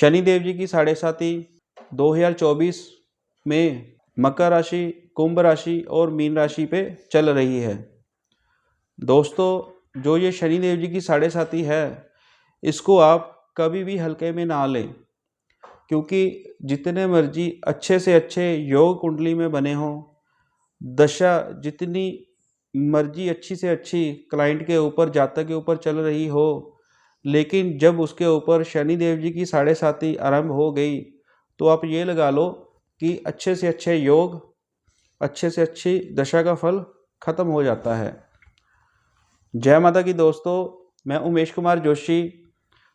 शनिदेव जी की साढ़े साती 2024 में मकर राशि, कुंभ राशि और मीन राशि पे चल रही है। दोस्तों, जो ये शनिदेव जी की साढ़े साती है, इसको आप कभी भी हल्के में ना लें, क्योंकि जितने मर्जी अच्छे से अच्छे योग कुंडली में बने हों, दशा जितनी मर्जी अच्छी से अच्छी क्लाइंट के ऊपर, जातक के ऊपर चल रही हो, लेकिन जब उसके ऊपर शनिदेव जी की साढ़े साती आरंभ हो गई, तो आप ये लगा लो कि अच्छे से अच्छे योग, अच्छे से अच्छी दशा का फल खत्म हो जाता है। जय माता की दोस्तों, मैं उमेश कुमार जोशी।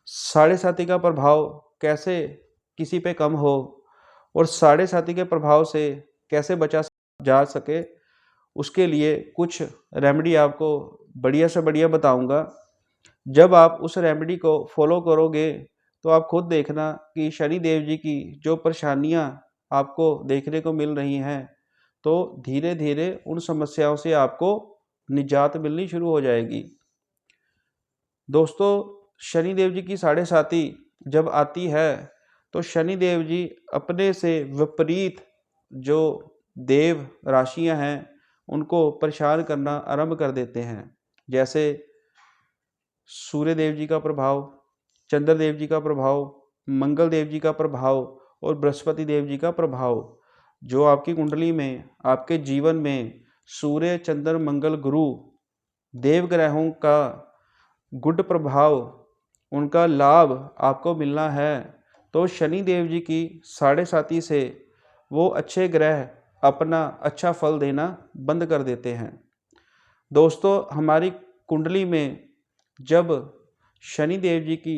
साढ़े साती का प्रभाव कैसे किसी पे कम हो और साढ़े साती के प्रभाव से कैसे बचा जा सके, उसके लिए कुछ रेमेडी आपको बढ़िया से बढ़िया बताऊंगा। जब आप उस रेमेडी को फॉलो करोगे तो आप खुद देखना कि शनि देव जी की जो परेशानियां आपको देखने को मिल रही हैं, तो धीरे धीरे उन समस्याओं से आपको निजात मिलनी शुरू हो जाएगी। दोस्तों, शनि देव जी की साढ़े साती जब आती है, तो शनि देव जी अपने से विपरीत जो देव राशियां हैं, उनको परेशान करना आरंभ कर देते हैं। जैसे सूर्य देव जी का प्रभाव, चंद्र देव जी का प्रभाव, मंगल देव जी का प्रभाव और बृहस्पति देव जी का प्रभाव। जो आपकी कुंडली में, आपके जीवन में सूर्य, चंद्र, मंगल, गुरु देव ग्रहों का गुड प्रभाव, उनका लाभ आपको मिलना है, तो शनि देव जी की साढ़े साती से वो अच्छे ग्रह अपना अच्छा फल देना बंद कर देते हैं। दोस्तों, हमारी कुंडली में जब शनि देव जी की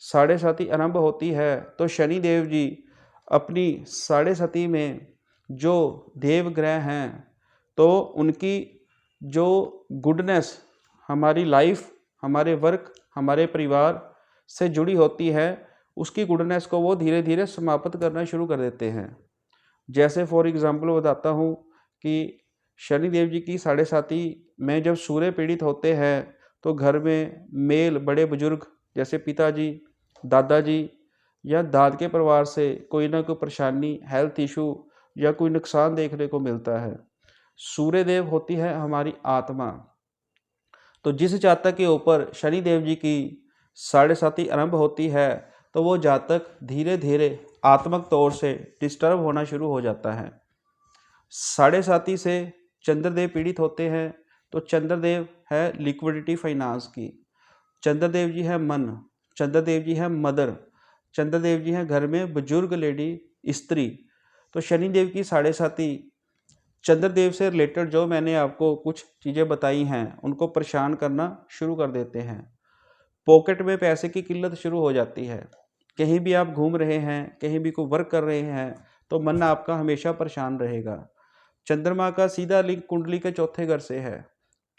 साढ़े साती आरंभ होती है, तो शनि देव जी अपनी साढ़े साती में जो देव ग्रह हैं, तो उनकी जो गुडनेस हमारी लाइफ, हमारे वर्क, हमारे परिवार से जुड़ी होती है, उसकी गुडनेस को वो धीरे धीरे समाप्त करना शुरू कर देते हैं। जैसे फॉर एग्जांपल बताता हूँ कि शनि देव जी की साढ़े साती में जब सूर्य पीड़ित होते हैं, तो घर में मेल बड़े बुजुर्ग जैसे पिताजी, दादाजी या दाद के परिवार से कोई ना कोई परेशानी, हेल्थ इशू या कोई नुकसान देखने को मिलता है। सूर्य देव होती है हमारी आत्मा। तो जिस जातक के ऊपर शनि देव जी की साढ़े साती आरंभ होती है, तो वो जातक धीरे धीरे आत्मक तौर से डिस्टर्ब होना शुरू हो जाता है। साढ़े साती से चंद्रदेव पीड़ित होते हैं, तो चंद्रदेव है लिक्विडिटी फाइनेंस की, चंद्रदेव जी है मन, चंद्रदेव जी है मदर, चंद्रदेव जी हैं घर में बुजुर्ग लेडी, स्त्री। तो शनिदेव की साढ़े साती चंद्रदेव से रिलेटेड जो मैंने आपको कुछ चीज़ें बताई हैं, उनको परेशान करना शुरू कर देते हैं। पॉकेट में पैसे की किल्लत शुरू हो जाती है। कहीं भी आप घूम रहे हैं, कहीं भी कोई वर्क कर रहे हैं, तो मन आपका हमेशा परेशान रहेगा। चंद्रमा का सीधा लिंक कुंडली के चौथे घर से है।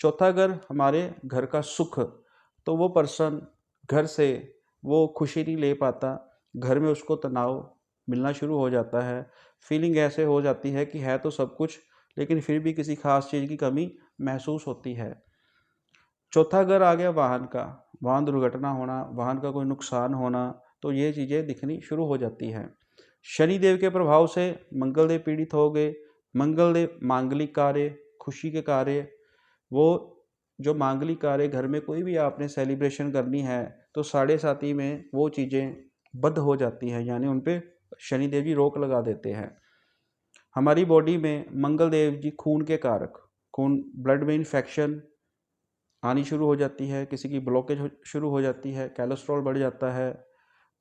चौथा घर हमारे घर का सुख, तो वो पर्सन घर से वो खुशी नहीं ले पाता, घर में उसको तनाव मिलना शुरू हो जाता है। फीलिंग ऐसे हो जाती है कि है तो सब कुछ, लेकिन फिर भी किसी खास चीज़ की कमी महसूस होती है। चौथा घर आ गया वाहन का, वाहन दुर्घटना होना, वाहन का कोई नुकसान होना, तो ये चीज़ें दिखनी शुरू हो जाती हैं। शनि देव के प्रभाव से मंगल देव पीड़ित हो गए। मंगल देव मांगलिक कार्य, खुशी के कार्य, वो जो मांगलिक कार्य घर में कोई भी आपने सेलिब्रेशन करनी है, तो साढ़े साती में वो चीज़ें बंद हो जाती हैं, यानी उन पे शनिदेव जी रोक लगा देते हैं। हमारी बॉडी में मंगल देव जी खून के कारक, खून ब्लड में इन्फेक्शन आनी शुरू हो जाती है, किसी की ब्लॉकेज शुरू हो जाती है, कोलेस्ट्रॉल बढ़ जाता है।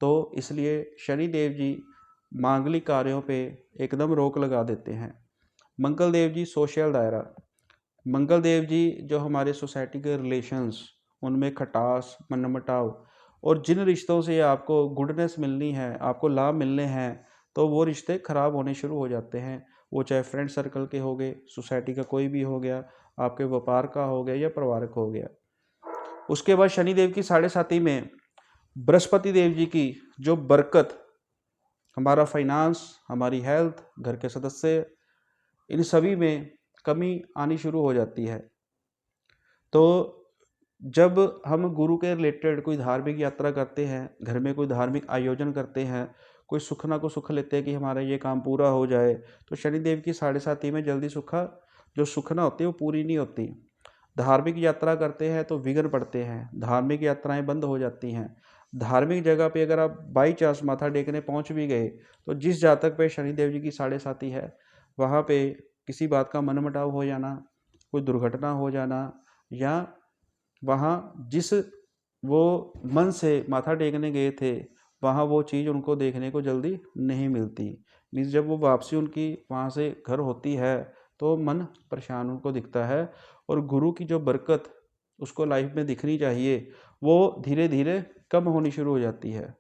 तो इसलिए शनि देव जी मांगलिक कार्यों पे एकदम रोक लगा देते हैं। मंगल देव जी सोशल दायरा, मंगल देव जी जो हमारे सोसाइटी के रिलेशंस, उनमें खटास, मनमुटाव और जिन रिश्तों से आपको गुडनेस मिलनी है, आपको लाभ मिलने हैं, तो वो रिश्ते खराब होने शुरू हो जाते हैं। वो चाहे फ्रेंड सर्कल के हो गए, सोसाइटी का कोई भी हो गया, आपके व्यापार का हो गया या परिवार का हो गया। उसके बाद शनि देव की साढ़े साती में बृहस्पति देव जी की जो बरकत, हमारा फाइनेंस, हमारी हेल्थ, घर के सदस्य, इन सभी में कमी आनी शुरू हो जाती है। तो जब हम गुरु के रिलेटेड कोई धार्मिक यात्रा करते हैं, घर में कोई धार्मिक आयोजन करते हैं, कोई सुखना को सुख लेते हैं कि हमारा ये काम पूरा हो जाए, तो शनिदेव की साढ़े साती में जल्दी जो सुखना होती है वो पूरी नहीं होती। धार्मिक यात्रा करते हैं तो विघ्न पड़ते हैं, धार्मिक यात्राएं बंद हो जाती हैं। धार्मिक जगह पे अगर आप बाई चांस माथा टेकने पहुंच भी गए, तो जिस जातक पे शनिदेव जी की साढ़े साती है, वहाँ पे किसी बात का मनमुटाव हो जाना, कोई दुर्घटना हो जाना, या वहाँ जिस वो मन से माथा टेकने गए थे, वहाँ वो चीज़ उनको देखने को जल्दी नहीं मिलती। मीन्स जब वो वापसी उनकी वहाँ से घर होती है, तो मन परेशान उनको दिखता है, और गुरु की जो बरकत उसको लाइफ में दिखनी चाहिए, वो धीरे धीरे कम होनी शुरू हो जाती है।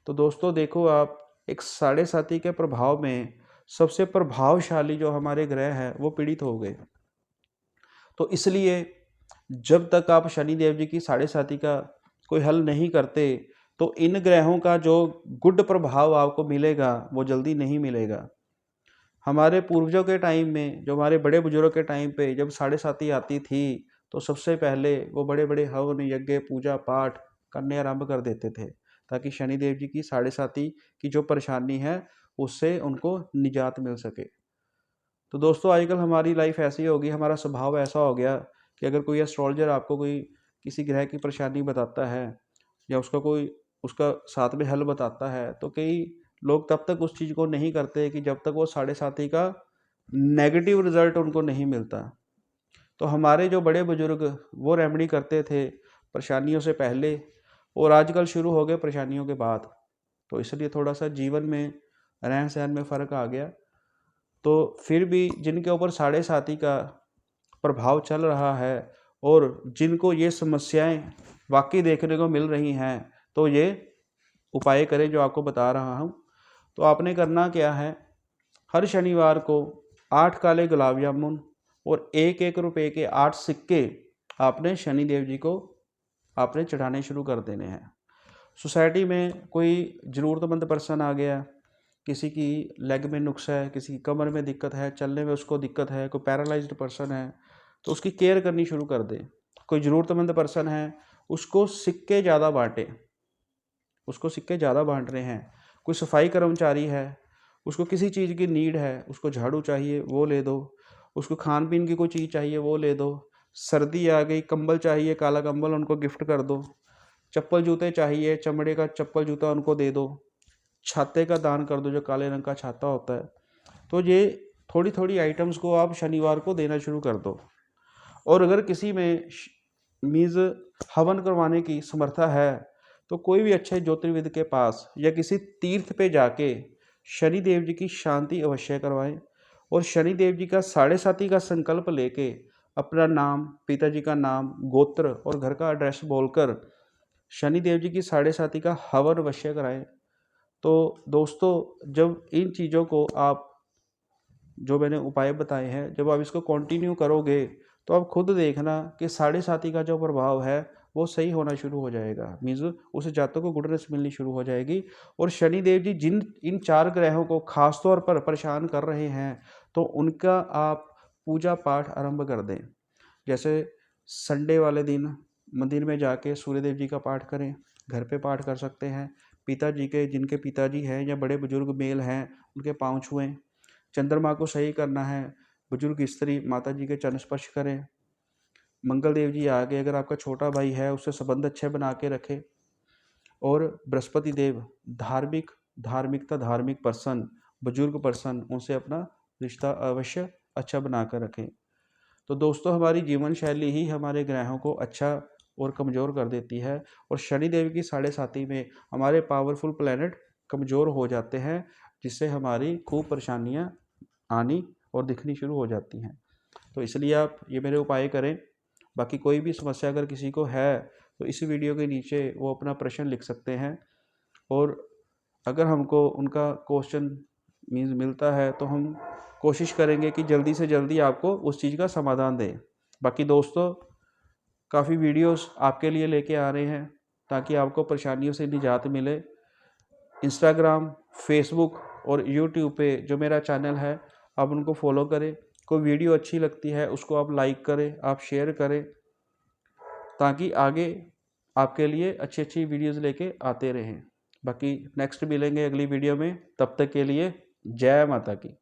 तो दोस्तों देखो, आप एक साढ़े साती के प्रभाव में सबसे प्रभावशाली जो हमारे ग्रह हैं वो पीड़ित हो गए। तो इसलिए जब तक आप शनि देव जी की साढ़े साती का कोई हल नहीं करते, तो इन ग्रहों का जो गुड प्रभाव आपको मिलेगा वो जल्दी नहीं मिलेगा। हमारे पूर्वजों के टाइम में, जो हमारे बड़े बुजुर्ग के टाइम पे जब साढ़े साती आती थी, तो सबसे पहले वो बड़े बड़े हवन यज्ञ पूजा पाठ करने आरंभ कर देते थे, ताकि शनिदेव जी की साढ़े साती की जो परेशानी है उससे उनको निजात मिल सके। तो दोस्तों आजकल हमारी लाइफ ऐसी हो गई, हमारा स्वभाव ऐसा हो गया कि अगर कोई एस्ट्रोलॉजर आपको कोई किसी ग्रह की परेशानी बताता है, या उसका साथ में हल बताता है, तो कई लोग तब तक उस चीज़ को नहीं करते कि जब तक वो साढ़े साती का नेगेटिव रिजल्ट उनको नहीं मिलता। तो हमारे जो बड़े बुजुर्ग वो रेमेडी करते थे परेशानियों से पहले, और आजकल शुरू हो गए परेशानियों के बाद। तो इसलिए थोड़ा सा जीवन में रहन सहन में फ़र्क आ गया। तो फिर भी जिनके ऊपर साढ़े साती का प्रभाव चल रहा है, और जिनको ये समस्याएं वाकई देखने को मिल रही हैं, तो ये उपाय करें जो आपको बता रहा हूँ। तो आपने करना क्या है, हर शनिवार को 8 काले गुलाब जामुन और 1-1 रुपए के 8 सिक्के आपने शनि देव जी को आपने चढ़ाने शुरू कर देने हैं। सोसाइटी में कोई ज़रूरतमंद पर्सन आ गया, किसी की लेग में नुक्स है, किसी की कमर में दिक्कत है, चलने में उसको दिक्कत है, कोई पैरालाइज्ड पर्सन है, तो उसकी केयर करनी शुरू कर दें। कोई ज़रूरतमंद पर्सन है, उसको सिक्के ज़्यादा बाँटें, उसको सिक्के ज़्यादा बाँट रहे हैं। कोई सफाई कर्मचारी है, उसको किसी चीज़ की नीड है, उसको झाड़ू चाहिए वो ले दो, उसको खान पीन की कोई चीज़ चाहिए वो ले दो, सर्दी आ गई कंबल चाहिए, काला कंबल उनको गिफ्ट कर दो, चप्पल जूते चाहिए, चमड़े का चप्पल जूता उनको दे दो, छाते का दान कर दो, जो काले रंग का छाता होता है। तो ये थोड़ी थोड़ी आइटम्स को आप शनिवार को देना शुरू कर दो। और अगर किसी में मीज़ हवन करवाने की समर्था है, तो कोई भी अच्छे ज्योतिर्विद के पास या किसी तीर्थ पे जाके शनि देव जी की शांति अवश्य करवाएं, और शनि देव जी का साढ़े साती का संकल्प लेके अपना नाम, पिताजी का नाम, गोत्र और घर का एड्रेस बोलकर शनि देव जी की साढ़े साती का हवन अवश्य कराएं। तो दोस्तों जब इन चीज़ों को आप, जो मैंने उपाय बताए हैं, जब आप इसको कंटिन्यू करोगे, तो आप खुद देखना कि साढ़े साती का जो प्रभाव है वो सही होना शुरू हो जाएगा। मीन्स उस जातक को गुडनेस मिलनी शुरू हो जाएगी। और शनि देव जी जिन इन 4 ग्रहों को खास तौर पर परेशान कर रहे हैं, तो उनका आप पूजा पाठ आरंभ कर दें। जैसे संडे वाले दिन मंदिर में जाके सूर्य देव जी का पाठ करें, घर पे पाठ कर सकते हैं। पिताजी के, जिनके पिताजी हैं या बड़े बुजुर्ग मेल हैं, उनके पाँव छुएं। चंद्रमा को सही करना है, बुजुर्ग स्त्री माता जी के चरण स्पर्श करें। मंगल देव जी आ गए, अगर आपका छोटा भाई है उससे संबंध अच्छे बना के रखें। और बृहस्पति देव, धार्मिक पर्सन, बुजुर्ग पर्सन, उनसे अपना रिश्ता अवश्य अच्छा बना कर रखें। तो दोस्तों हमारी जीवन शैली ही हमारे ग्रहों को अच्छा और कमज़ोर कर देती है, और शनि देव की साढ़े साती में हमारे पावरफुल प्लैनेट कमज़ोर हो जाते हैं, जिससे हमारी खूब परेशानियां आनी और दिखनी शुरू हो जाती हैं। तो इसलिए आप ये मेरे उपाय करें। बाकी कोई भी समस्या अगर किसी को है, तो इस वीडियो के नीचे वो अपना प्रश्न लिख सकते हैं, और अगर हमको उनका क्वेश्चन मीन्स मिलता है, तो हम कोशिश करेंगे कि जल्दी से जल्दी आपको उस चीज़ का समाधान दें। बाकी दोस्तों काफ़ी वीडियोस आपके लिए लेके आ रहे हैं, ताकि आपको परेशानियों से निजात मिले। इंस्टाग्राम, फेसबुक और यूट्यूब पे जो मेरा चैनल है, आप उनको फॉलो करें। कोई वीडियो अच्छी लगती है उसको आप लाइक करें, आप शेयर करें। ताकि आगे आपके लिए अच्छी अच्छी वीडियोज़ लेके आते रहें। बाकी नेक्स्ट मिलेंगे अगली वीडियो में, तब तक के लिए जय माता की।